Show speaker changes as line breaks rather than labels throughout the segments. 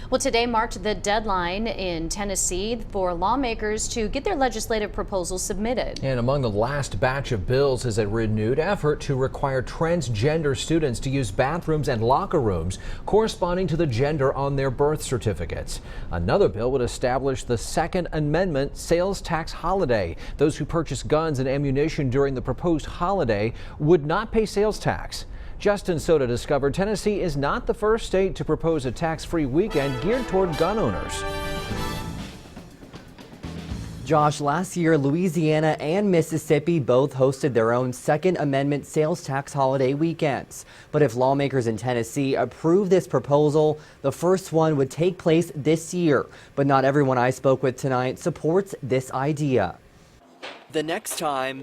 Well, today marked the deadline in Tennessee for lawmakers to get their legislative proposals submitted.
And among the last batch of bills is a renewed effort to require transgender students to use bathrooms and locker rooms corresponding to the gender on their birth certificates. Another bill would establish the Second Amendment sales tax holiday. Those who purchase guns and ammunition during the proposed holiday would not pay sales tax. Justin Soto discovered Tennessee is not the first state to propose a tax-free weekend geared toward gun owners.
Josh, last year, Louisiana and Mississippi both hosted their own Second Amendment sales tax holiday weekends. But if lawmakers in Tennessee approve this proposal, the first one would take place this year. But not everyone I spoke with tonight supports this idea. The next time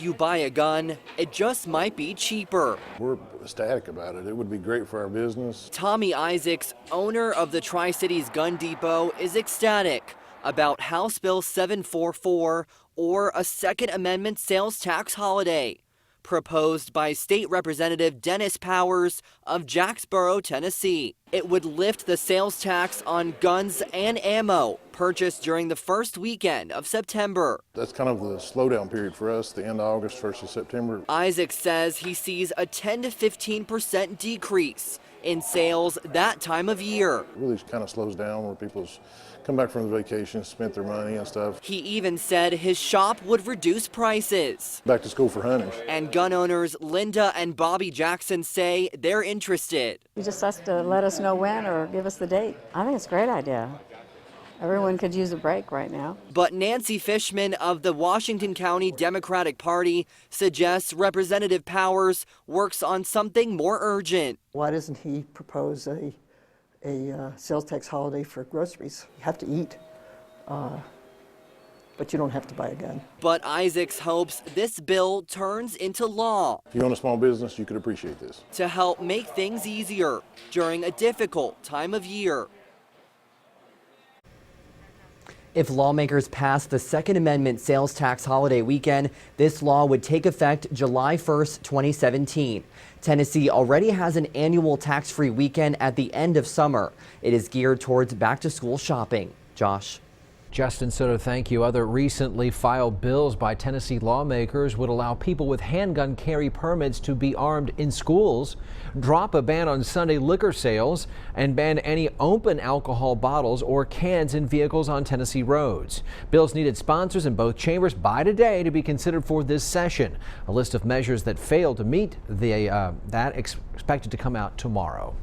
you buy a gun, it just might be cheaper.
We're ecstatic about it. It would be great for our business.
Tommy Isaacs, owner of the Tri-Cities Gun Depot, is ecstatic about House Bill 744, or a Second Amendment sales tax holiday, proposed by State Representative Dennis Powers of Jacksboro, Tennessee. It would lift the sales tax on guns and ammo purchased during the first weekend of September.
That's kind of the slowdown period for us, the end of August, 1st of September.
Isaac says he sees a 10 to 15% decrease in sales that time of year.
It really kind of slows down where people come back from the vacation, spent their money and stuff.
He even said his shop would reduce prices.
Back to school for hunters.
And gun owners Linda and Bobby Jackson say they're interested.
You just have to let us know when or give us the date. I think it's a great idea. Everyone could use a break right now.
But Nancy Fishman of the Washington County Democratic Party suggests Representative Powers works on something more urgent.
Why doesn't he propose a sales tax holiday for groceries? You have to eat, but you don't have to buy a gun.
But Isaacs hopes this bill turns into law.
If you own a small business, you could appreciate this.
To help make things easier during a difficult time of year. If lawmakers pass the Second Amendment sales tax holiday weekend, this law would take effect July 1st, 2017. Tennessee already has an annual tax-free weekend at the end of summer. It is geared towards back-to-school shopping. Josh.
Justin Soto, thank you. Other recently filed bills by Tennessee lawmakers would allow people with handgun carry permits to be armed in schools, drop a ban on Sunday liquor sales, and ban any open alcohol bottles or cans in vehicles on Tennessee roads. Bills needed sponsors in both chambers by today to be considered for this session. A list of measures that failed to meet that expected to come out tomorrow.